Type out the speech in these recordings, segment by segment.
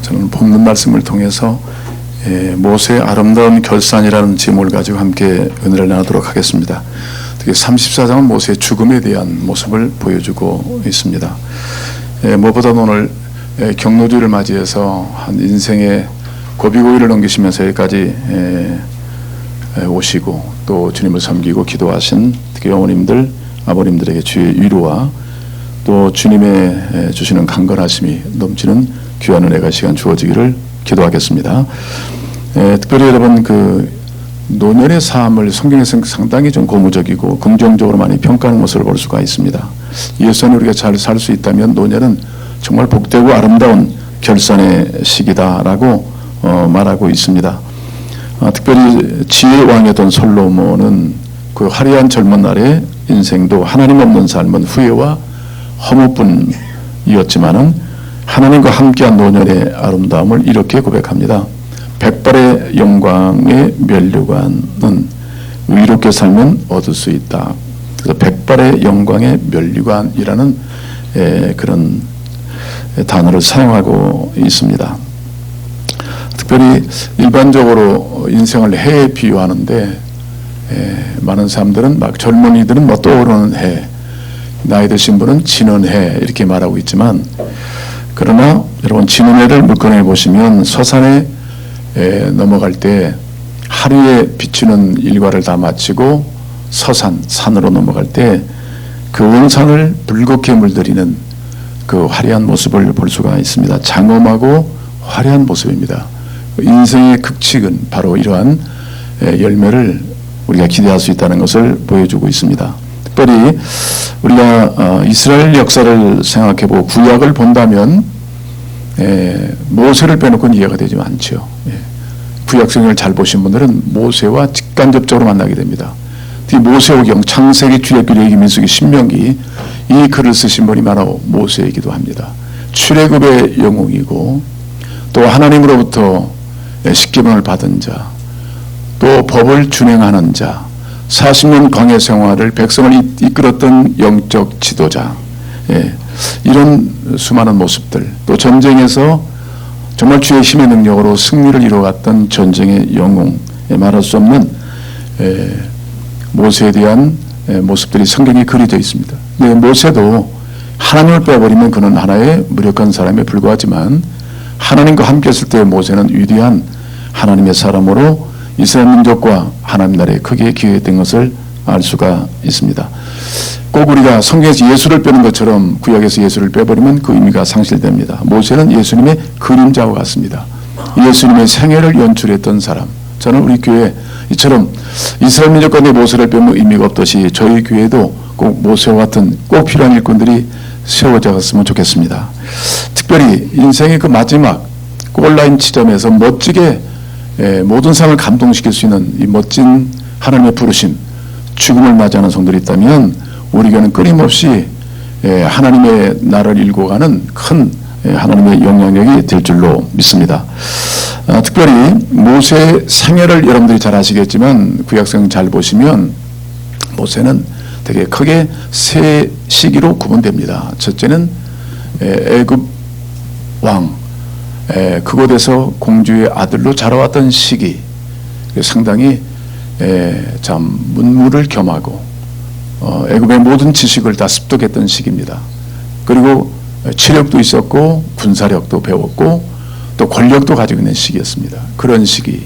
저는 본문 말씀을 통해서 모세의 아름다운 결산이라는 제목을 가지고 함께 은혜를 나누도록 하겠습니다. 특히 34장은 모세의 죽음에 대한 모습을 보여주고 있습니다. 무엇보다 오늘 경로주를 맞이해서 한 인생의 고비고비를 넘기시면서 여기까지 오시고 또 주님을 섬기고 기도하신 특히 어머님들, 아버님들에게 주의 위로와 또 주님의 주시는 강건하심이 넘치는 귀한 은혜가 시간 주어지기를 기도하겠습니다. 특별히 여러분 그 노년의 삶을 성경에서 상당히 좀 고무적이고 긍정적으로 많이 평가하는 모습을 볼 수가 있습니다. 예수 안에 우리가 잘 살 수 있다면 노년은 정말 복되고 아름다운 결산의 시기다라고 말하고 있습니다. 특별히 지혜의 왕이었던 솔로몬은 그 화려한 젊은 날의 인생도 하나님 없는 삶은 후회와 허무뿐이었지만은 하나님과 함께한 노년의 아름다움을 이렇게 고백합니다. 백발의 영광의 면류관은 의롭게 살면 얻을 수 있다. 그래서 백발의 영광의 면류관이라는 그런 단어를 사용하고 있습니다. 특별히 일반적으로 인생을 해에 비유하는데 많은 사람들은 막 젊은이들은 뭐 떠오르는 해, 나이 드신 분은 지는 해 이렇게 말하고 있지만 그러나 여러분 지는 해를 물건해 보시면 서산에 넘어갈 때 하루에 비추는 일과를 다 마치고 산으로 넘어갈 때 그 온 산을 붉게 물들이는 그 화려한 모습을 볼 수가 있습니다. 장엄하고 화려한 모습입니다. 인생의 극칙은 바로 이러한 열매를 우리가 기대할 수 있다는 것을 보여주고 있습니다. 특별히 우리가 이스라엘 역사를 생각해보고 구약을 본다면 모세를 빼놓고는 이해가 되지 않죠. 구약성경을 잘 보신 분들은 모세와 직간접적으로 만나게 됩니다. 특히 모세오경, 창세기, 출애굽기, 레위기, 민수기, 신명기 이 글을 쓰신 분이 바로 모세이기도 합니다. 출애굽의 영웅이고 또 하나님으로부터 십계명을 받은 자, 또 법을 준행하는 자, 40년 광야 생활을 백성을 이끌었던 영적 지도자, 이런 수많은 모습들, 또 전쟁에서 정말 주의 힘의 능력으로 승리를 이루어갔던 전쟁의 영웅, 말할 수 없는 모세에 대한 모습들이 성경에 그려져 있습니다. 모세도 하나님을 빼버리면 그는 하나의 무력한 사람에 불과하지만 하나님과 함께 했을 때 모세는 위대한 하나님의 사람으로 이스라엘 민족과 하나님 나라에 크게 기여했던 것을 알 수가 있습니다. 꼭 우리가 성경에서 예수를 빼는 것처럼 구약에서 예수를 빼버리면 그 의미가 상실됩니다. 모세는 예수님의 그림자와 같습니다. 예수님의 생애를 연출했던 사람. 저는 우리 교회 이처럼 이스라엘 민족 가운데 모세를 빼면 의미가 없듯이 저희 교회도 꼭 모세와 같은 꼭 필요한 일꾼들이 세워져 갔으면 좋겠습니다. 특별히 인생의 그 마지막 골라인 지점에서 멋지게 모든 사람을 감동시킬 수 있는 이 멋진 하나님의 부르심, 죽음을 맞이하는 성들이 있다면 우리 교회는 끊임없이 하나님의 나라를 일궈가는 큰 하나님의 영향력이 될 줄로 믿습니다. 특별히 모세의 생애를 여러분들이 잘 아시겠지만 구약성 잘 보시면 모세는 되게 크게 세 시기로 구분됩니다. 첫째는 애굽 왕, 그곳에서 공주의 아들로 자라왔던 시기, 상당히 참 문무를 겸하고 애굽의 모든 지식을 다 습득했던 시기입니다. 그리고 체력도 있었고 군사력도 배웠고 또 권력도 가지고 있는 시기였습니다. 그런 시기,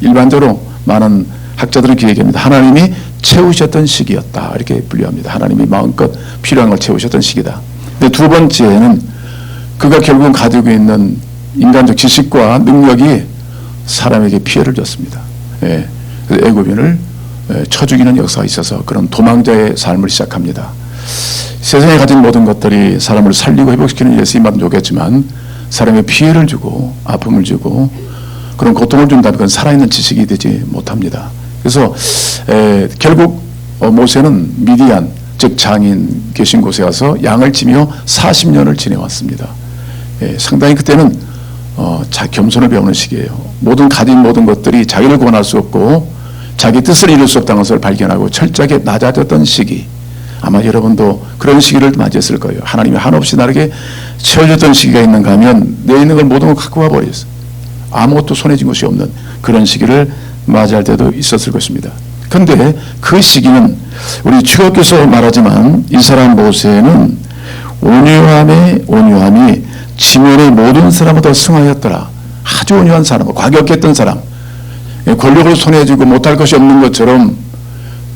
일반적으로 많은 학자들은 기억합니다. 하나님이 채우셨던 시기였다 이렇게 분류합니다. 하나님이 마음껏 필요한 걸 채우셨던 시기다. 근데 두 번째는 그가 결국은 가지고 있는 인간적 지식과 능력이 사람에게 피해를 줬습니다. 그래서 애굽인을 쳐 죽이는 역사가 있어서 그런 도망자의 삶을 시작합니다. 세상에 가진 모든 것들이 사람을 살리고 회복시키는 일에 쓰임받으면 좋겠지만 사람의 피해를 주고 아픔을 주고 그런 고통을 준다면 그건 살아있는 지식이 되지 못합니다. 그래서 결국 모세는 미디안 즉 장인 계신 곳에 가서 양을 치며 40년을 지내왔습니다. 상당히 그때는 겸손을 배우는 시기예요. 가진 모든 것들이 자기를 구원할 수 없고 자기 뜻을 이룰 수 없다는 것을 발견하고 철저하게 낮아졌던 시기. 아마 여러분도 그런 시기를 맞이했을 거예요. 하나님이 한없이 나에게 채워졌던 시기가 있는가 하면 내 있는 걸 모든 걸 갖고 와버렸어요. 아무것도 손에 쥔 것이 없는 그런 시기를 맞이할 때도 있었을 것입니다. 그런데 그 시기는 우리 출애굽기서 말하지만 이 사람 모세는 온유함이 지면의 모든 사람보다 승하였더라. 아주 온유한 사람, 과격했던 사람, 권력을 손에 쥐고 못할 것이 없는 것처럼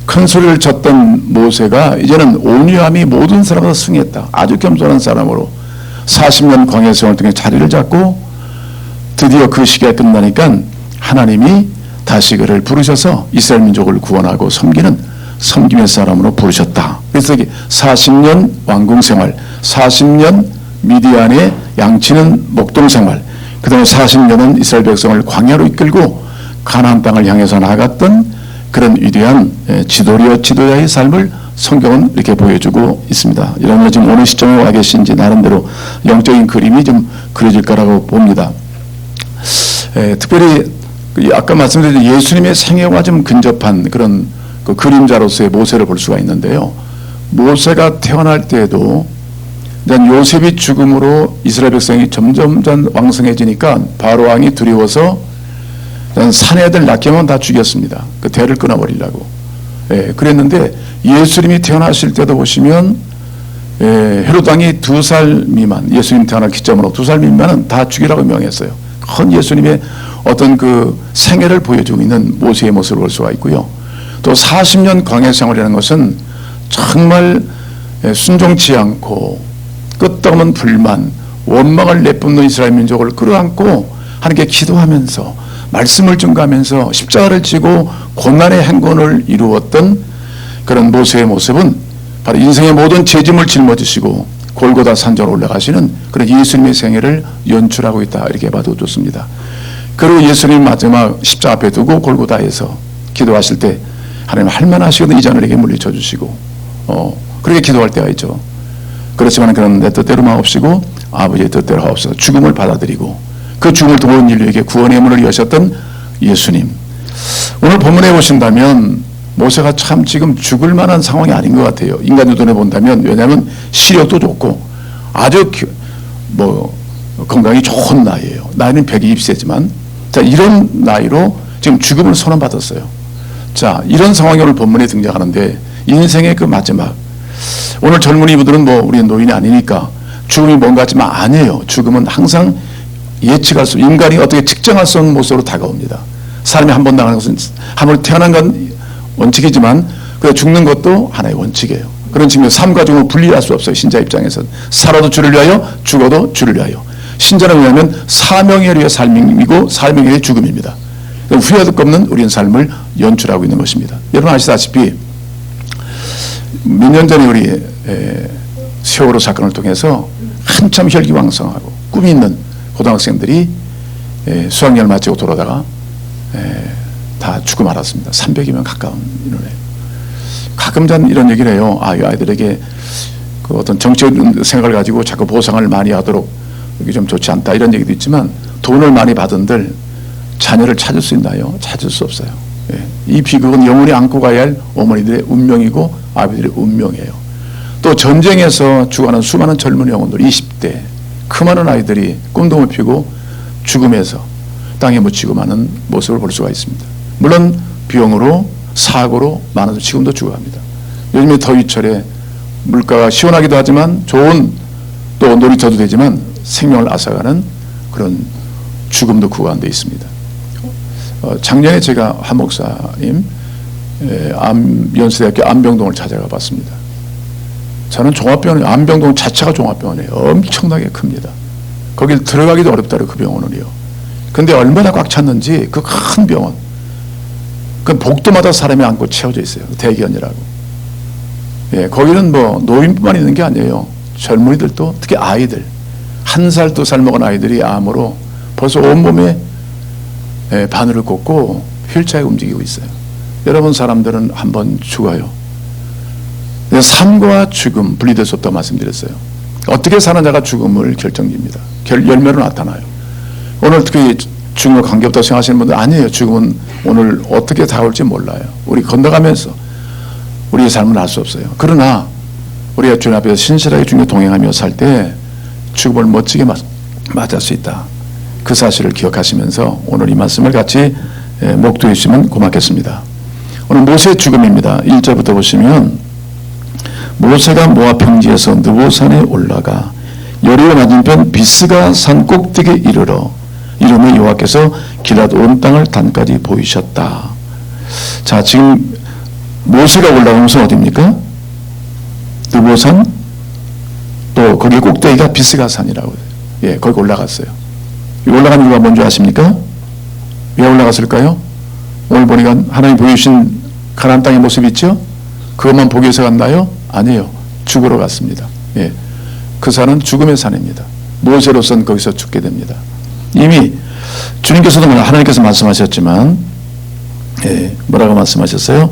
큰 소리를 쳤던 모세가 이제는 온유함이 모든 사람보다 승했다. 아주 겸손한 사람으로 40년 광야 생활 통해 자리를 잡고 드디어 그 시기가 끝나니까 하나님이 다시 그를 부르셔서 이스라엘 민족을 구원하고 섬김의 사람으로 부르셨다. 그래서 40년 왕궁 생활, 40년 미디안의 양치는 목동 생활, 그 다음에 40년은 이스라엘 백성을 광야로 이끌고 가나안 땅을 향해서 나아갔던 그런 위대한 지도자의 삶을 성경은 이렇게 보여주고 있습니다. 여러분 지금 어느 시점에 와 계신지 나름대로 영적인 그림이 좀 그려질 거라고 봅니다. 특별히 아까 말씀드린 예수님의 생애와 좀 근접한 그런 그 그림자로서의 모세를 볼 수가 있는데요. 모세가 태어날 때에도 요셉이 죽음으로 이스라엘 백성이 점점 왕성해지니까 바로 왕이 두려워서 사내들 낳기만 다 죽였습니다. 그 대를 끊어버리려고. 그랬는데 예수님이 태어나실 때도 보시면 헤롯 왕이 2살 미만, 예수님 태어날 기점으로 2살 미만은 다 죽이라고 명했어요. 큰 예수님의 어떤 그 생애를 보여주고 있는 모세의 모습을 볼 수가 있고요. 또 40년 광야 생활이라는 것은 정말 순종치 않고 끄떡없는 불만, 원망을 내뿜는 이스라엘 민족을 끌어안고 하나님께 기도하면서 말씀을 증거하면서 십자가를 지고 고난의 행군을 이루었던 그런 모세의 모습은 바로 인생의 모든 죄짐을 짊어지시고 골고다 산전으로 올라가시는 그런 예수님의 생애를 연출하고 있다, 이렇게 봐도 좋습니다. 그리고 예수님 마지막 십자가 앞에 두고 골고다에서 기도하실 때 하나님 할만하시거든 이 잔을 내게 물리쳐 주시고 그렇게 기도할 때가 있죠. 그렇지만 그런 내 뜻대로 마옵시고 아버지의 뜻대로 하옵소서. 죽음을 받아들이고 그 죽음을 통해 인류에게 구원의 문을 여셨던 예수님. 오늘 본문에 보신다면 모세가 참 지금 죽을 만한 상황이 아닌 것 같아요. 인간 눈에 본다면. 왜냐하면 시력도 좋고 아주 건강이 좋은 나이예요. 나이는 120세지만 자, 이런 나이로 지금 죽음을 선언받았어요. 자, 이런 상황이 오늘 본문에 등장하는데 인생의 그 마지막, 오늘 젊은이분들은 우리 노인이 아니니까 죽음이 뭔가 하지만 아니에요. 죽음은 항상 예측할 수, 인간이 어떻게 측정할 수 없는 모습으로 다가옵니다. 사람이 한 번 나가는 것은 한번 태어난 건 원칙이지만 그 죽는 것도 하나의 원칙이에요. 그런 측면 삶과 죽음을 분리할 수 없어요. 신자 입장에서는 살아도 주를 위하여 죽어도 주를 위하여. 신자는 뭐냐면 사명에 위해 삶이고 사명에 위해 죽음입니다. 후회할 것 없는 우리는 삶을 연출하고 있는 것입니다. 여러분 아시다시피 몇 년 전에 우리 세월호 사건을 통해서 한참 혈기왕성하고 꿈이 있는 고등학생들이 수학여행을 마치고 돌아다가 다 죽고 말았습니다. 300여명 가까운 인원에. 가끔 전 이런 얘기를 해요. 이 아이들에게 그 어떤 정치적 생각을 가지고 자꾸 보상을 많이 하도록 이게 좀 좋지 않다, 이런 얘기도 있지만 돈을 많이 받은들 자녀를 찾을 수 있나요? 찾을 수 없어요. 이 비극은 영원히 안고 가야 할 어머니들의 운명이고 아버지들의 운명이에요. 또 전쟁에서 죽어가는 수많은 젊은 영혼들, 20대 그 많은 아이들이 꿈도 못 피고 죽음에서 땅에 묻히고 마는 모습을 볼 수가 있습니다. 물론 병으로 사고로 많아도 지금도 죽어갑니다. 요즘에 더위철에 물가가 시원하기도 하지만 좋은 또 놀이터도 되지만 생명을 앗아가는 그런 죽음도 그 가운데 있습니다. 작년에 제가 한 목사님 연세대학교 안병동을 찾아가 봤습니다. 저는 종합병원, 안병동 자체가 종합병원이에요. 엄청나게 큽니다. 거기 들어가기도 어렵다고, 그 병원은요. 근데 얼마나 꽉 찼는지 그 큰 병원, 그 복도마다 사람이 앉고 채워져 있어요. 대기원이라고. 거기는 노인뿐만 있는 게 아니에요. 젊은이들도, 특히 아이들, 1살, 2살 먹은 아이들이 암으로 벌써 온몸에 바늘을 꽂고 휠체어에 움직이고 있어요. 여러분, 사람들은 한번 죽어요. 삶과 죽음 분리될 수 없다고 말씀드렸어요. 어떻게 사는 자가 죽음을 결정짓니다. 열매로 나타나요. 오늘 특히 죽음과 관계없다고 생각하시는 분들 아니에요. 죽음은 오늘 어떻게 다가올지 몰라요. 우리 건너가면서 우리의 삶을 알 수 없어요. 그러나 우리가 주님 앞에서 신실하게 주님과 동행하며 살 때 죽음을 멋지게 맞을 수 있다. 그 사실을 기억하시면서 오늘 이 말씀을 같이 목도해 주시면 고맙겠습니다. 오늘 모세의 죽음입니다. 1절부터 보시면 모세가 모압 평지에서 느보산에 올라가 여리고 맞은편 비스가 산 꼭대기에 이르러 여호와께서 길앗 온 땅을 단까지 보이셨다. 자, 지금 모세가 올라가면서 어디입니까? 느보산, 또 거기 꼭대기가 비스가 산이라고 해요. 예, 거기 올라갔어요. 올라간 이유가 뭔지 아십니까? 왜 올라갔을까요? 오늘 보니까 하나님 보여주신 가나안 땅의 모습 있죠? 그것만 보기 위해서 갔나요? 아니에요. 죽으러 갔습니다. 예, 그 산은 죽음의 산입니다. 모세로서는 거기서 죽게 됩니다. 이미 주님께서도 하나님께서 말씀하셨지만, 예, 뭐라고 말씀하셨어요?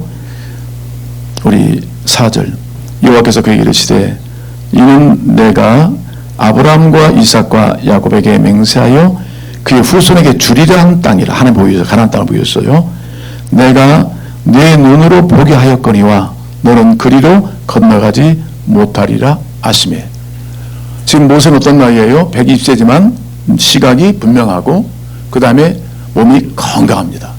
우리 4절 여호와께서 그에게 이르시되 이는 내가 아브라함과 이삭과 야곱에게 맹세하여 그의 후손에게 주리라 한 땅이라. 하나님 보여주셔서 가나안 땅을 보여줬어요. 내가 내 눈으로 보게 하였거니와 너는 그리로 건너가지 못하리라 하시매. 지금 모세는 어떤 나이에요? 120세지만 시각이 분명하고 그 다음에 몸이 건강합니다.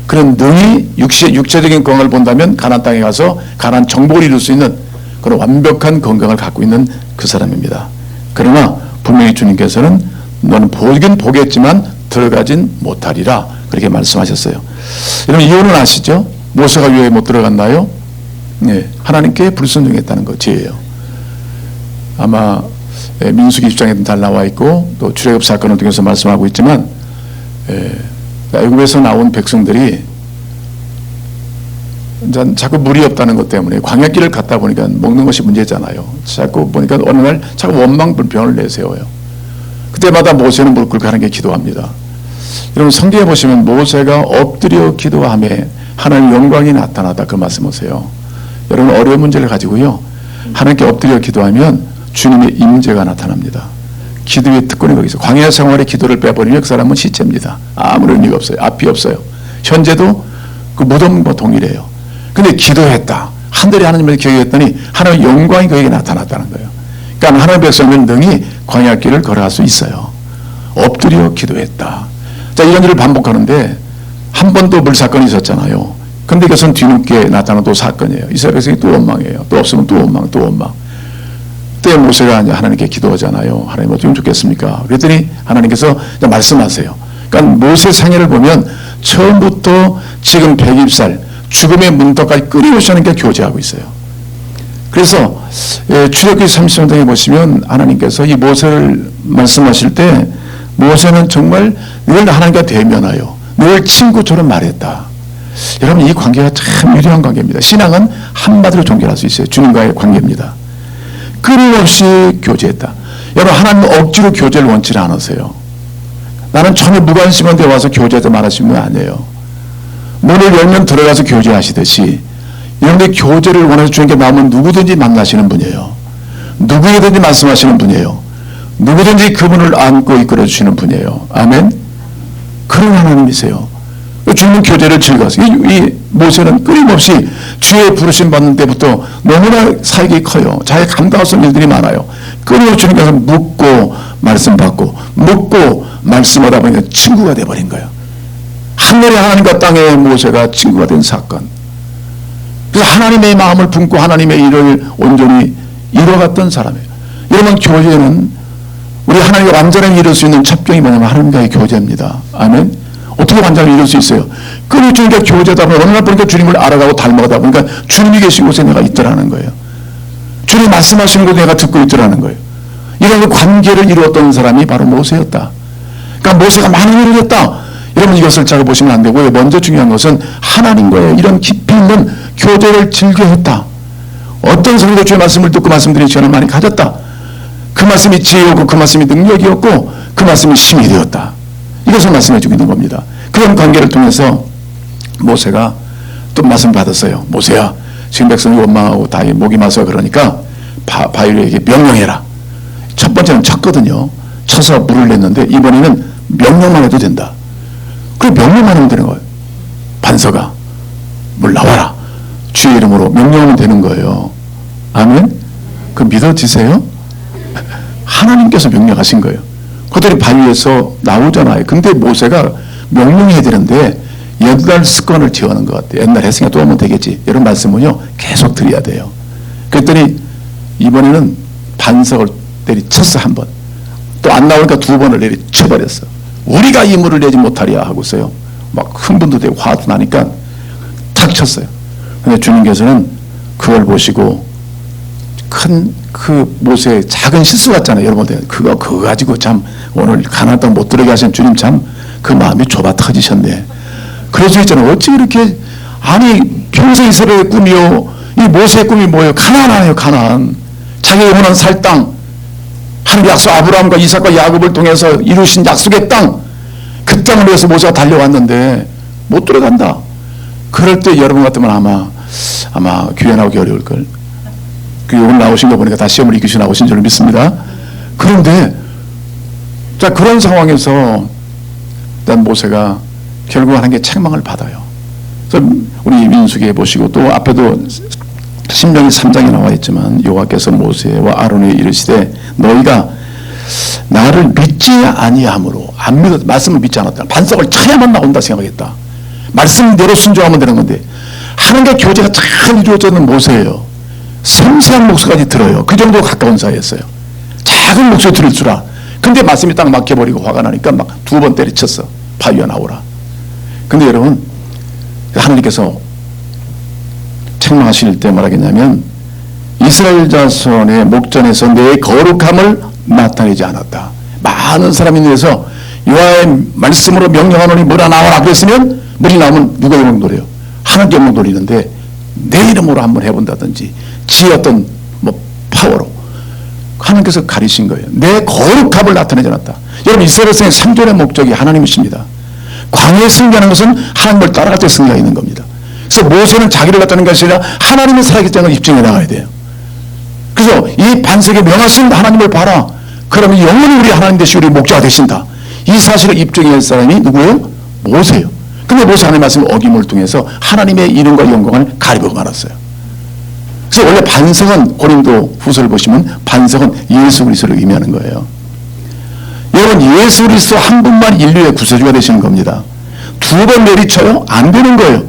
그런 능히 육체적인 건강을 본다면 가나안 땅에 가서 가나안 정복을 이룰 수 있는 그런 완벽한 건강을 갖고 있는 그 사람입니다. 그러나 분명히 주님께서는 너는 보긴 보겠지만 들어가진 못하리라 그렇게 말씀하셨어요. 여러분 이유는 아시죠? 모세가 왜 못 들어갔나요? 네, 하나님께 불순종했다는 거 죄예요. 아마 민수기 10장에도 잘 나와 있고 또 출애굽 사건을 통해서 말씀하고 있지만, 애굽에서 나온 백성들이 자꾸 물이 없다는 것 때문에 광야길을 갔다 보니까 먹는 것이 문제잖아요. 자꾸 보니까 어느 날 자꾸 원망불평을 내세워요. 그때마다 모세는 무릎 꿇고 하나님께 기도합니다. 여러분 성경에 보시면 모세가 엎드려 기도하며 하나님의 영광이 나타나다 그 말씀 보세요. 여러분 어려운 문제를 가지고요 하나님께 엎드려 기도하면 주님의 임재가 나타납니다. 기도의 특권이 거기 있어요. 광야 생활의 기도를 빼버리면 그 사람은 시체입니다. 아무런 의미가 없어요. 앞이 없어요. 현재도 그 무덤과 동일해요. 근데 기도했다. 하늘에 하나님을 기억했더니 하나님의 영광이 그에게 나타났다는 거예요. 그러니까 하나님의 백성은 능히 광야길을 걸어갈 수 있어요. 엎드려 기도했다. 자, 이런 일을 반복하는데 한 번 또 물사건이 있었잖아요. 근데 이것은 뒤늦게 나타난 또 사건이에요. 이스라엘 백성이 또 원망해요. 또 없으면 또 원망, 또 원망. 그때 모세가 이제 하나님께 기도하잖아요. 하나님 어떻게 하면 좋겠습니까? 그랬더니 하나님께서 말씀하세요. 그러니까 모세 생애를 보면 처음부터 지금 120살 죽음의 문턱까지 끌어오시 하나님께 교제하고 있어요. 그래서 출애굽기 33장에 보시면 하나님께서 이 모세를 말씀하실 때 모세는 정말 늘 하나님과 대면하여 늘 친구처럼 말했다. 여러분 이 관계가 참 유리한 관계입니다. 신앙은 한마디로 종결할 수 있어요. 주님과의 관계입니다. 끊임없이 교제했다. 여러분 하나님은 억지로 교제를 원치 않으세요. 나는 전혀 무관심한데 와서 교제하자 말하시는 분 아니에요. 문을 열면 들어가서 교제하시듯이 여러분들 교제를 원해서 주님께 나오면 누구든지 만나시는 분이에요. 누구에든지 말씀하시는 분이에요. 누구든지 그분을 안고 이끌어 주시는 분이에요. 아멘. 그런 하나님이세요. 주님은 교제를 즐거워하세요. 이 모세는 끊임없이 주의 부르심 받는 때부터 너무나 사역이 커요. 자기 감당할 수 없는 일들이 많아요. 끊임없이 주님께서 묻고 말씀 받고 묻고 말씀하다 보니까 친구가 돼버린 거예요. 하늘의 하나님과 땅의 모세가 친구가 된 사건. 그래서 하나님의 마음을 품고 하나님의 일을 온전히 이뤄갔던 사람이에요. 여러분 교제는 우리 하나님과 완전하게 이룰 수 있는 첩경이 뭐냐면 하나님과의 교제입니다. 아멘. 어떻게 완전히 이룰 수 있어요? 끊임없이 주님과 교제하다 보면 어느 날 보니까 주님을 알아가고 닮아가다 보니까 주님이 계신 곳에 내가 있더라는 거예요. 주님 말씀하시는 곳에 내가 듣고 있더라는 거예요. 이런 관계를 이루었던 사람이 바로 모세였다. 그러니까 모세가 많은 일을 했다. 여러분 이것을 잘 보시면 안 되고요. 먼저 중요한 것은 하나님과의 이런 깊이 있는 교제를 즐겨했다. 어떤 사람도 주의 말씀을 듣고 말씀드리는 시간을 많이 가졌다. 그 말씀이 지혜였고 그 말씀이 능력이었고 그 말씀이 힘이 되었다. 이것을 말씀해 주고 있는 겁니다. 그런 관계를 통해서 모세가 또 말씀 받았어요. 모세야 지금 백성이 원망하고 다 목이 마서 그러니까 바위에게 명령해라. 첫 번째는 쳤거든요. 쳐서 물을 냈는데 이번에는 명령만 해도 된다. 그 명령만 하면 되는 거예요. 반서가 물 나와라. 주의 이름으로 명령하면 되는 거예요. 아멘. 그 믿어지세요? 하나님께서 명령하신 거예요. 그들이 바위에서 나오잖아요. 근데 모세가 명령해야 되는데 옛날 습관을 지어하는 것 같아요. 옛날 했으니까 또 하면 되겠지. 이런 말씀은요 계속 드려야 돼요. 그랬더니 이번에는 반석을 내리쳤어. 한 번. 또 안 나오니까 두 번을 내리쳐버렸어. 우리가 이 물을 내지 못하리야 하고서요. 막 흥분도 되고 화도 나니까 탁 쳤어요. 근데 주님께서는 그걸 보시고 큰 그 모세의 작은 실수 같잖아요. 여러분들 그거 가지고 참 오늘 가나안 땅 못 들어게 하신 주님 참 그 마음이 좁아 터지셨네. 그래서 있잖아요. 어찌 이렇게 아니 평생 이스라엘의 꿈이요 이 모세의 꿈이 뭐예요? 가나안 아니에요. 가나안. 자기 영원한 살 땅. 하나님 약속 아브라함과 이삭과 야곱을 통해서 이루신 약속의 땅. 그 땅을 위해서 모세가 달려왔는데 못 들어간다. 그럴 때 여러분 같으면 아마 교회 나오기 어려울 걸. 그 오늘 나오신 거 보니까 다 시험을 이기시 나오신 줄 믿습니다. 그런데 자 그런 상황에서 일단 모세가 결국 하는 게 책망을 받아요. 그래서 우리 민수기에 보시고 또 앞에도 신명기 3장에 나와 있지만 여호와께서 모세와 아론에 이르시되 너희가 나를 믿지 아니함으로 안 믿어 말씀을 믿지 않았다. 반석을 쳐야만 나온다 생각했다. 말씀대로 순종하면 되는 건데 하나님과 교제가 잘 이루어졌는 모세예요. 섬세한 목소리까지 들어요. 그 정도 가까운 사이였어요. 작은 목소리 들을 줄 알아. 근데 말씀이 딱 막혀버리고 화가 나니까 막 두 번 때리쳤어. 바위에 나오라. 근데 여러분 하나님께서 책망하실 때 뭐라겠냐면 이스라엘 자손의 목전에서 내 거룩함을 나타내지 않았다. 많은 사람이 인해서 여호와의 말씀으로 명령하노니 물아 나오라 그랬으면 물이 나오면 누가 영광 돌려요? 하나님께 영광 돌리는데 내 이름으로 한번 해본다든지 지의 어떤 뭐 파워로 하나님께서 가리신 거예요. 내 거룩함을 나타내지 않았다. 여러분 이스라엘 백성의 생존의 목적이 하나님이십니다. 광야에 승리하는 것은 하나님을 따라갈 때 승리가 있는 겁니다. 그래서 모세는 자기를 갖다는 것이 아니라 하나님의 살아계시는 걸 입증해 나가야 돼요. 그래서 이 반석에 명하신 하나님을 봐라. 그러면 영원히 우리 하나님 되시고 우리 목자가 되신다. 이 사실을 입증할 사람이 누구예요? 모세예요. 근데 모세 하나님의 말씀을 어김을 통해서 하나님의 이름과 영광을 가리고 말았어요. 그래서 원래 반석은 고린도 후서를 보시면 반석은 예수 그리스도를 의미하는 거예요. 여러분 예수 그리스도 한 분만 인류의 구세주가 되시는 겁니다. 두 번 내리쳐요? 안 되는 거예요.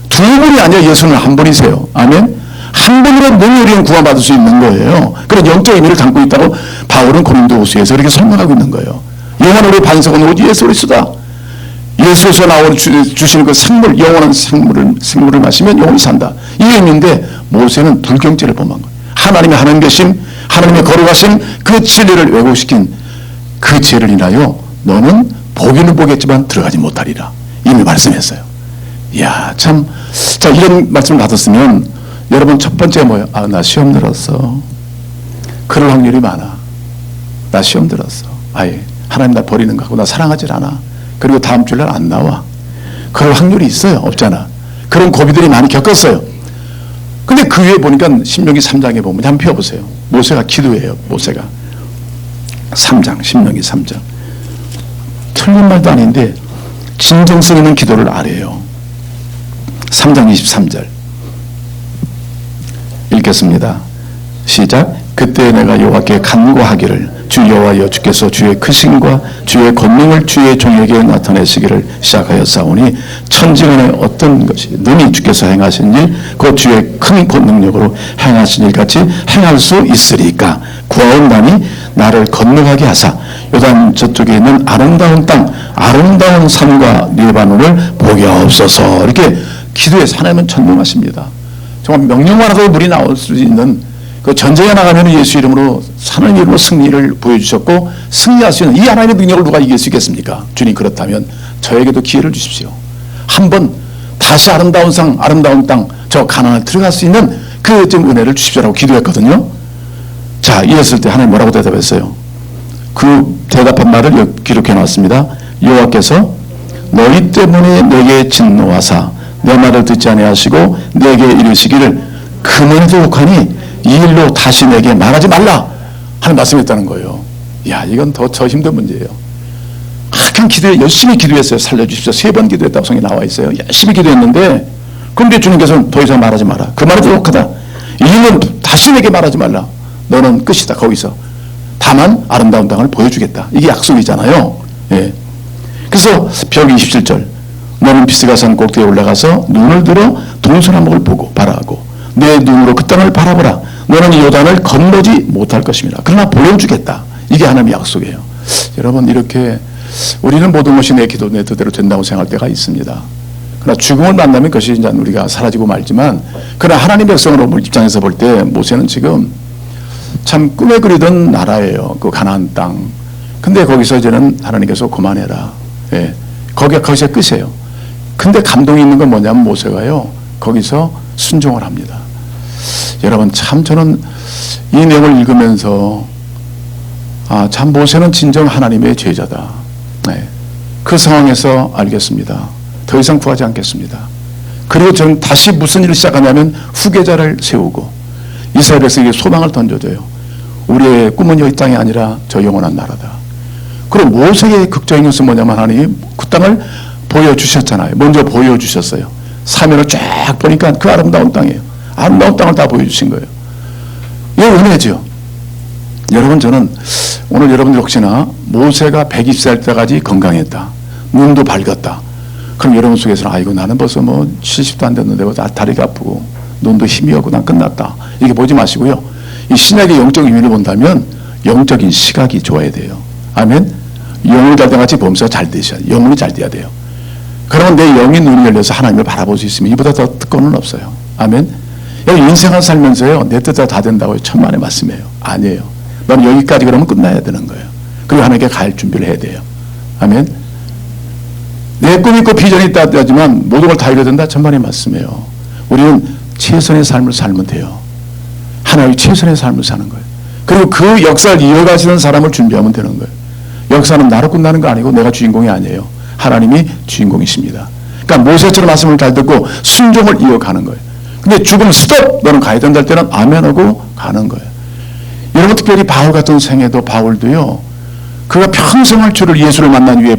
두 분이 아니라 예수는 한 분이세요. 아멘. 한 분으로 능히 우리는 구원받을 수 있는 거예요. 그런 영적 의미를 담고 있다고 바울은 고린도 후서에서 이렇게 설명하고 있는 거예요. 영원한 우리 반석은 오직 예수 그리스도다. 예수에서 나오는 주시는 그 생물, 영원한 생물을 마시면 영원히 산다. 이 의미인데 모세는 불경죄를 범한 거예요. 하나님의 하나님 계심, 하나님의 거룩하심 그 진리를 왜곡시킨 그 죄를 인하여 너는 보기는 보겠지만 들어가지 못하리라. 이미 말씀했어요. 이야 참, 자 이런 말씀을 받았으면 여러분 첫 번째 뭐예요? 아 나 시험 들었어. 그럴 확률이 많아. 나 시험 들었어. 아예 하나님 나 버리는 거 하고 나 사랑하질 않아. 그리고 다음 주일날 안 나와. 그럴 확률이 있어요? 없잖아. 그런 고비들이 많이 겪었어요. 근데 그 위에 보니까 신명기 3장에 보면 한번 펴보세요. 모세가 기도해요. 모세가 3장 신명기 3장 틀린 말도 아닌데 진정성 있는 기도를 안 해요. 3장 23절 읽겠습니다. 시작. 그때 내가 여호와께 간구하기를 주 여호와여 주께서 주의 크심과 주의 권능을 주의 종에게 나타내시기를 시작하였사오니 천지간에 어떤 것이 능히 주께서 행하신 일 그 주의 큰 능력으로 행하신 일 같이 행할 수 있으리까 구하온다니 나를 건너가게 하사 요단 저쪽에 있는 아름다운 땅 아름다운 산과 리바논을 보게 하옵소서. 이렇게 기도해서 하나님은 천명하십니다. 정말 명령만 하도 물이 나올 수 있는 그 전쟁에 나가면 예수 이름으로 하나님 이름으로 승리를 보여주셨고 승리할 수 있는 이 하나님의 능력을 누가 이길 수 있겠습니까? 주님 그렇다면 저에게도 기회를 주십시오. 한번 다시 아름다운 상 아름다운 땅 저 가나안에 들어갈 수 있는 그 좀 은혜를 주십시오라고 기도했거든요. 자 이랬을 때 하나님 뭐라고 대답했어요? 그 대답한 말을 기록해 놨습니다. 여호와께서 너희 때문에 내게 진노하사 내 말을 듣지 아니하시고 내게 이르시기를 그만해도 욕하니 이 일로 다시 내게 말하지 말라 하는 말씀이었다는 거예요. 야 이건 더 힘든 문제예요. 그냥 열심히 기도했어요. 살려주십시오. 3번 기도했다고 성경에 나와 있어요. 열심히 기도했는데 그런데 주님께서는 더 이상 말하지 마라. 그만해도 욕하다. 이 일은 다시 내게 말하지 말라. 너는 끝이다. 거기서 다만 아름다운 땅을 보여주겠다. 이게 약속이잖아요. 예. 그래서 벽 27절 너는 비스가 산 꼭대기에 올라가서 눈을 들어 동서남북을 보고 바라고 내 눈으로 그 땅을 바라보라. 너는 이 요단을 건너지 못할 것입니다. 그러나 보여주겠다. 이게 하나님의 약속이에요. 여러분 이렇게 우리는 모든 것이 내 기도 내 뜻대로 된다고 생각할 때가 있습니다. 그러나 죽음을 만나면 그것이 이제 우리가 사라지고 말지만 그러나 하나님 백성으로 입장에서 볼 때 모세는 지금 참 꿈에 그리던 나라예요. 그 가나안 땅. 근데 거기서 이제는 하나님께서 그만해라. 예. 거기서 끝이에요. 근데 감동이 있는 건 뭐냐면 모세가요. 거기서 순종을 합니다. 여러분 참 저는 이 내용을 읽으면서 참 모세는 진정 하나님의 제자다. 네. 그 상황에서 알겠습니다. 더 이상 구하지 않겠습니다. 그리고 저는 다시 무슨 일을 시작하냐면 후계자를 세우고 이스라엘 백성에게 소망을 던져줘요. 우리의 꿈은 여기 땅이 아니라 저 영원한 나라다. 그리고 모세의 극적인 것은 뭐냐면 하나님 그 땅을 보여주셨잖아요. 먼저 보여주셨어요. 사면을 쫙 보니까 그 아름다운 땅이에요. 아름다운 땅을 다 보여주신 거예요. 이게 은혜죠. 여러분 저는 오늘 여러분들 혹시나 모세가 120살 때까지 건강했다. 눈도 밝았다. 그럼 여러분 속에서는 아이고 나는 벌써 뭐 70도 안 됐는데 다리가 아프고 눈도 힘이 없고 난 끝났다. 이렇게 보지 마시고요. 이 신약의 영적인 의미를 본다면 영적인 시각이 좋아야 돼요. 아멘. 영을 잘 때같이 보면서 잘 되셔야 돼요. 영혼이 잘 돼야 돼요. 그러면 내 영의 눈이 열려서 하나님을 바라볼 수 있으면 이보다 더 특권은 없어요. 아멘. 여기 인생을 살면서요. 내 뜻대로 다 된다고 천만의 말씀이에요. 아니에요. 너는 여기까지 그러면 끝나야 되는 거예요. 그리고 하나님께 갈 준비를 해야 돼요. 아멘. 내 꿈이 있고 비전이 있다 하지만 모든 걸 다 이뤄야 된다. 천만의 말씀이에요. 우리는 최선의 삶을 살면 돼요. 하나님의 최선의 삶을 사는 거예요. 그리고 그 역사를 이어가시는 사람을 준비하면 되는 거예요. 역사는 나로 끝나는 거 아니고 내가 주인공이 아니에요. 하나님이 주인공이십니다. 그러니까 모세처럼 말씀을 잘 듣고 순종을 이어가는 거예요. 근데 죽음 스톱! 너는 가야 된다 할 때는 아멘하고 가는 거예요. 여러분 특별히 바울 같은 생애도 바울도요. 그가 평생을 주를 예수를 만난 후에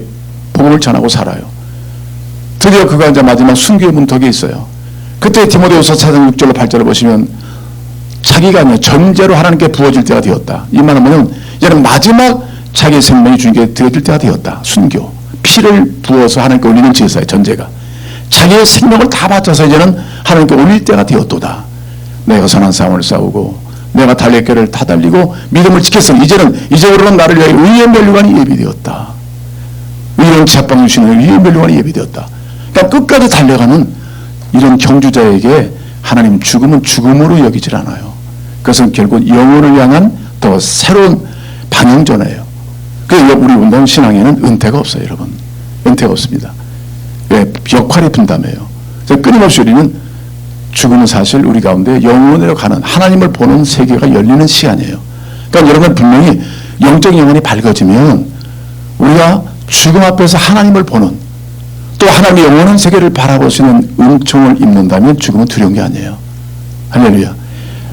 복음을 전하고 살아요. 드디어 그가 이제 마지막 순교의 문턱에 있어요. 그때 디모데후서 4장 6절로 8절을 보시면 자기가 아니라 전제로 하나님께 부어질 때가 되었다. 이 말하면 이제는 마지막 자기의 생명이 주님께 드려질 때가 되었다. 순교. 피를 부어서 하나님께 올리는 제사의 전제가. 자기의 생명을 다 바쳐서 이제는 하나님께 올릴 때가 되었도다. 내가 선한 싸움을 싸우고 내가 달릴 길을 다 달리고 믿음을 지켰으니 이제부로는 나를 위하여 의의 면류관이 예비되었다. 의로운 제합방 주시는 의의 면류관이 예비되었다. 그러니까 끝까지 달려가는 이런 경주자에게 하나님 죽음은 죽음으로 여기질 않아요. 그것은 결국 영혼을 향한 더 새로운 방향전이에요. 그래서 우리 운동 신앙에는 은퇴가 없어요, 여러분. 은퇴가 없습니다. 왜? 역할이 분담해요. 그래서 끊임없이 우리는 죽음은 사실 우리 가운데 영혼으로 가는 하나님을 보는 세계가 열리는 시간이에요. 그러니까 여러분 분명히 영적 영혼이 밝아지면 우리가 죽음 앞에서 하나님을 보는 또 하나님의 영원한 세계를 바라볼 수 있는 은총을 입는다면 죽음은 두려운 게 아니에요. 할렐루야.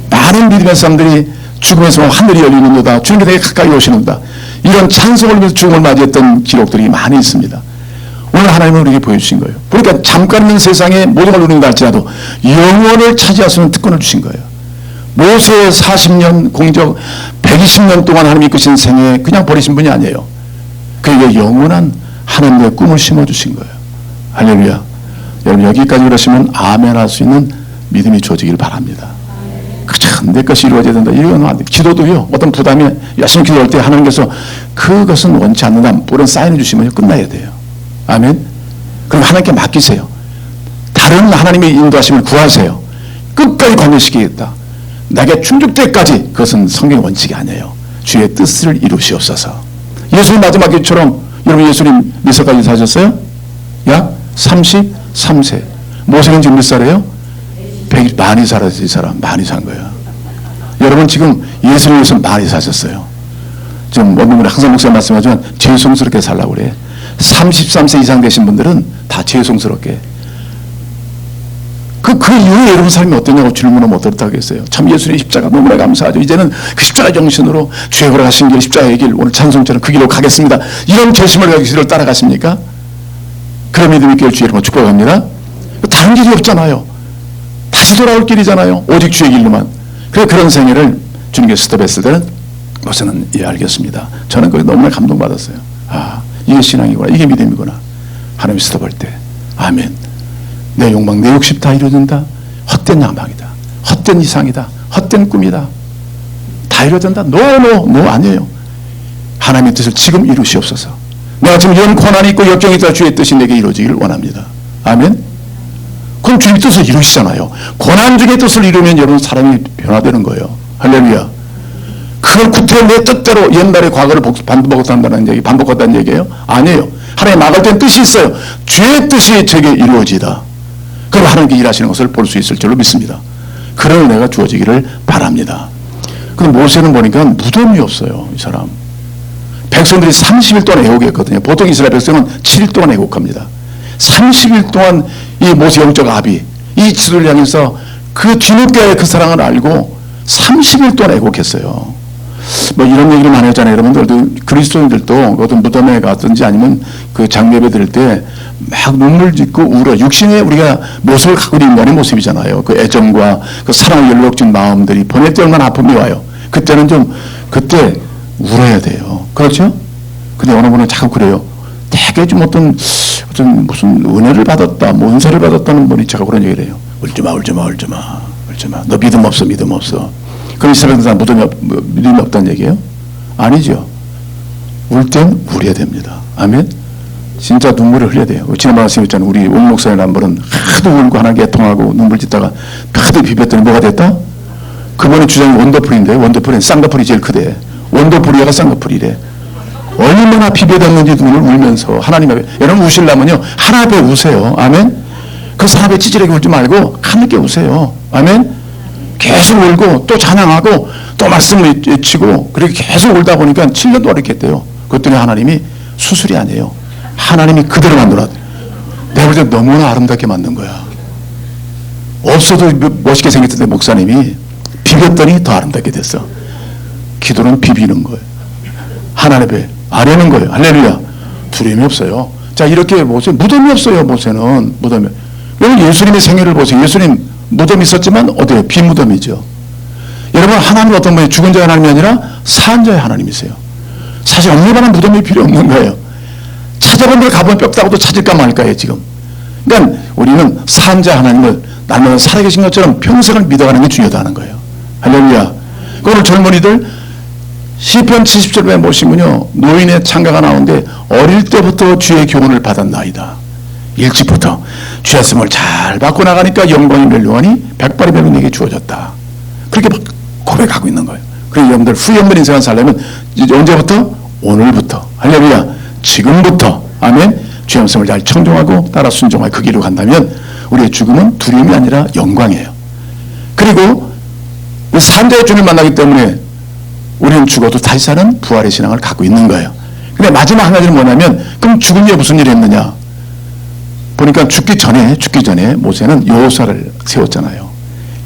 많은 믿음의 사람들이 죽음에서 하늘이 열리는도다. 주님께 되게 가까이 오시는다. 이런 찬송을 위해서 죽음을 맞이했던 기록들이 많이 있습니다. 오늘 하나님은 우리에게 보여주신 거예요. 그러니까 잠깐 있는 세상에 모든 걸 누린다 할지라도 영원을 차지할 수 있는 특권을 주신 거예요. 모세의 40년 공적 120년 동안 하나님이 이끄신 생에 그냥 버리신 분이 아니에요. 그에게 영원한 하나님의 꿈을 심어주신 거예요. 할렐루야. 여러분 여기까지 그러시면 아멘 할 수 있는 믿음이 주어지길 바랍니다. 내 것이 이루어져야 된다. 이건 안 돼. 기도도요. 어떤 부담이 열심히 기도할 때 하나님께서 그것은 원치 않는다. 그런 사인을 주시면 끝나야 돼요. 아멘. 그럼 하나님께 맡기세요. 다른 하나님의 인도하심을 구하세요. 끝까지 관여시키겠다. 내게 충족 때까지 그것은 성경의 원칙이 아니에요. 주의 뜻을 이루시옵소서. 예수님 마지막 기처럼 여러분 예수님 몇 살까지 사셨어요? 약 33세. 모세는 지금 몇 살이에요? 100, 많이 살았어요. 이 사람 많이 산 거예요. 여러분 지금 예수를 위해서 많이 사셨어요. 지금 어느 분이 항상 목사님 말씀하지만 죄송스럽게 살라고 그래. 33세 이상 되신 분들은 다 죄송스럽게. 그 이후에 여러분 삶이 어떠냐고 질문하면 어떻다고 하겠어요. 참 예수님의 십자가 너무나 감사하죠. 이제는 그 십자가 정신으로 죄 걸어가신 길 십자가의 길 오늘 찬송처럼 그 길로 가겠습니다. 이런 결심을 가지고 길을 따라가십니까? 그런 믿음이 있길 주의 이름으로 축복합니다. 다른 길이 없잖아요. 다시 돌아올 길이잖아요. 오직 주의 길로만. 그래서 그런 생애를 주님께 스톱했을 때는 모세는 알겠습니다. 저는 그게 너무나 감동받았어요. 아, 이게 신앙이구나. 이게 믿음이구나. 하나님이 스톱할 때 아멘. 내 욕망, 내 욕심 다 이루어진다. 헛된 야망이다. 헛된 이상이다. 헛된 꿈이다. 다 이루어진다. 노 아니에요. 하나님의 뜻을 지금 이루시옵소서. 내가 지금 이런 고난이 있고 역경이 있다. 주의 뜻이 내게 이루어지기를 원합니다. 아멘. 그럼 주의 뜻을 이루시잖아요. 고난 중의 뜻을 이루면 여러분 사람이 변화되는 거예요. 할렐루야. 그걸 구태여 내 뜻대로 옛날의 과거를 반복한다는 얘기예요? 아니에요. 하나님 막을 땐 뜻이 있어요. 주의 뜻이 제게 이루어지다. 그럼 하나님께 일하시는 것을 볼 수 있을 줄로 믿습니다. 그런 은혜가 주어지기를 바랍니다. 그럼 모세는 보니까 무덤이 없어요. 이 사람. 백성들이 30일 동안 애곡했거든요. 보통 이스라엘 백성은 7일 동안 애곡합니다. 30일 동안 이 모세 영적 아비, 이 지도를 향해서 그 뒤늦게 그 사랑을 알고 30일 동안 애곡했어요. 뭐 이런 얘기를 많이 하잖아요. 여러분들도 그리스도인들도 어떤 무덤에 갔든지 아니면 그 장례배 드릴 때 막 눈물 짓고 울어. 육신에 우리가 모습을 갖고 있는 인간의 모습이잖아요. 그 애정과 그 사랑을 열럭진 마음들이 보낼 때 얼마나 아픔이 와요. 그때는 그때 울어야 돼요. 그렇죠? 근데 어느 분은 자꾸 그래요. 되게 좀 어떤 무슨 은혜를 받았다, 뭐 은사를 받았다는 분이 자꾸 그런 얘기를 해요. 울지 마. 너 믿음 없어. 그럼 이스라엘 사람 믿음이 없다는 얘기예요? 아니죠. 울 땐 울어야 됩니다. 아멘? 진짜 눈물을 흘려야 돼요. 지난번에 말씀했잖아요. 우리 옥 목사의 남벌은 하도 울고 하나님 애통하고 눈물 짓다가 하도 비볐더니 뭐가 됐다? 그분의 주장이 원더풀인데, 원더풀은 쌍꺼풀이 제일 크대. 원더풀이가 쌍꺼풀이래. 얼마나 비벼댔는지 눈을 울면서 하나님 앞에, 여러분 우시려면요 하나님 앞에 우세요. 아멘? 그 사람 앞에 찌질하게 울지 말고 하늘께 우세요. 아멘? 계속 울고 또 찬양하고 또 말씀을 외치고 그렇게 계속 울다 보니까 7년도 이렇게 했대요. 그랬더니 하나님이 수술이 아니에요. 하나님이 그대로 만들어놨대요. 내가 볼 때 너무나 아름답게 만든 거야. 없어도 멋있게 생겼던데 목사님이 비볐더니 더 아름답게 됐어. 기도는 비비는 거예요. 하나님 앞에 아뢰는 거예요. 할렐루야. 두려움이 없어요. 자, 이렇게 모세 무덤이 없어요. 모세는 무덤이. 여러분 예수님의 생애를 보세요. 예수님 무덤이 있었지만 어때요? 비무덤이죠. 여러분 하나님은 어떤 분이 죽은 자의 하나님이 아니라 산 자의 하나님이세요. 사실 엄밀한 무덤이 필요 없는 거예요. 찾아본 데 가보면 뼈다고도 찾을까 말까요 지금. 그러니까 우리는 산 자의 하나님을 날마다 살아계신 것처럼 평생을 믿어가는 게 중요하다는 거예요. 할렐루야. 오늘 젊은이들 시편 70절에 보시면요 노인의 창가가 나오는데 어릴 때부터 주의 교훈을 받았나이다. 일찍부터 주의 말씀을 잘 받고 나가니까 영광이 멸류관이 백발의 멸이 내게 주어졌다. 그렇게 고백하고 있는 거예요. 그래서 여러분들 후회 없는 인생을 살려면 이제 언제부터? 오늘부터. 할렐루야. 지금부터. 아멘. 주의 말씀을 잘 청종하고 따라 순종하여 그 길로 간다면 우리의 죽음은 두려움이 아니라 영광이에요. 그리고 산자의 주를 만나기 때문에 우리는 죽어도 다시 사는 부활의 신앙을 갖고 있는 거예요. 근데 마지막 한 가지는 뭐냐면 그럼 죽은 뒤에 무슨 일이 했느냐? 보니까 죽기 전에 모세는 여호수아를 세웠잖아요.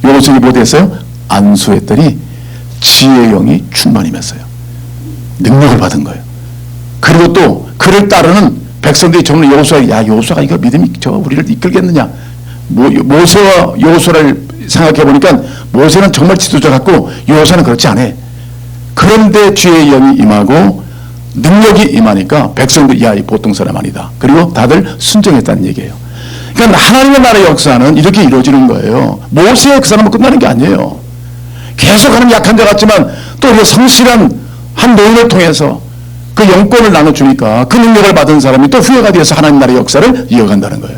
여호수아가 뭐 됐어요? 안수했더니 지혜의 영이 충만임했어요. 능력을 받은 거예요. 그리고 또 그를 따르는 백성들이 정말 여호수아가 이거 믿음이 우리를 이끌겠느냐? 모세와 여호수아를 생각해 보니까 모세는 정말 지도자 같고 여호수아는 그렇지 않아. 그런데 주의 영이 임하고 능력이 임하니까 백성들이 이 보통 사람 아니다. 그리고 다들 순종했다는 얘기예요. 그러니까 하나님의 나라의 역사는 이렇게 이루어지는 거예요. 모세의 그 사람은 끝나는 게 아니에요. 계속하는 약한 자 같지만 또 우리가 성실한 한 노인을 통해서 그 영권을 나눠주니까 그 능력을 받은 사람이 또 후예가 되어서 하나님 나라의 역사를 이어간다는 거예요.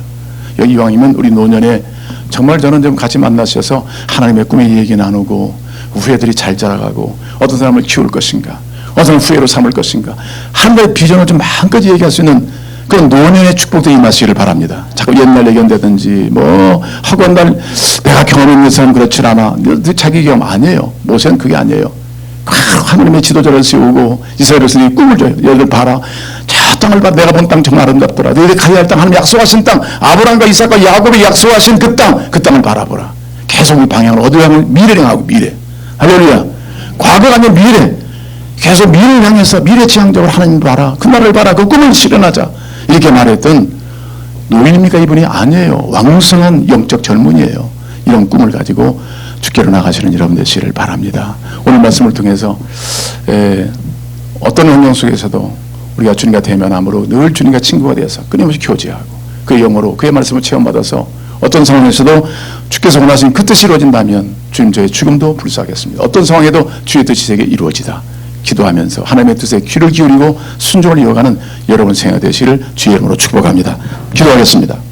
여기 이왕이면 우리 노년에 정말 저는 좀 같이 만나셔서 하나님의 꿈의 얘기 나누고 후예들이 잘 자라가고 어떤 사람을 키울 것인가, 어떤 사람을 후예로 삼을 것인가, 하나님의 비전을 좀 마음껏 얘기할 수 있는 그런 노년의 축복도 임하시기를 바랍니다. 자꾸 옛날 얘기한다든지 뭐 하고 한 날 내가 경험 있는 사람 그렇지 않아. 자기 경험 아니에요. 모세는 그게 아니에요. 하나님의 지도자를 세우고 이스라엘 백성이 꿈을 줘요. 여기를 봐라. 저 땅을 봐. 내가 본 땅 정말 아름답더라. 너희들이 가야 할 땅, 하나님 약속하신 땅, 아브라함과 이삭과 야곱이 약속하신 그 땅을 바라보라. 계속 이 방향을 어디로 하면 미래를 향하고 미래. 할렐루야. 과거가 아니라 미래. 계속 미래를 향해서 미래지향적으로 하나님 봐라. 그 나라를 봐라. 그 꿈을 실현하자. 이렇게 말했던 노인입니까? 이분이 아니에요. 왕성한 영적 젊은이에요. 이런 꿈을 가지고 주께로 나가시는 여러분 되시기를 바랍니다. 오늘 말씀을 통해서 어떤 환경 속에서도 우리가 주님과 대면함으로 늘 주님과 친구가 되어서 끊임없이 교제하고 그의 영으로 그의 말씀을 체험받아서 어떤 상황에서도 주께서 원하시는 그 뜻이 이루어진다면 주님 저의 죽음도 불사하겠습니다. 어떤 상황에도 주의 뜻이 제게 이루어지다 기도하면서 하나님의 뜻에 귀를 기울이고 순종을 이어가는 여러분 생활 되시기를 주의 이름으로 축복합니다. 기도하겠습니다.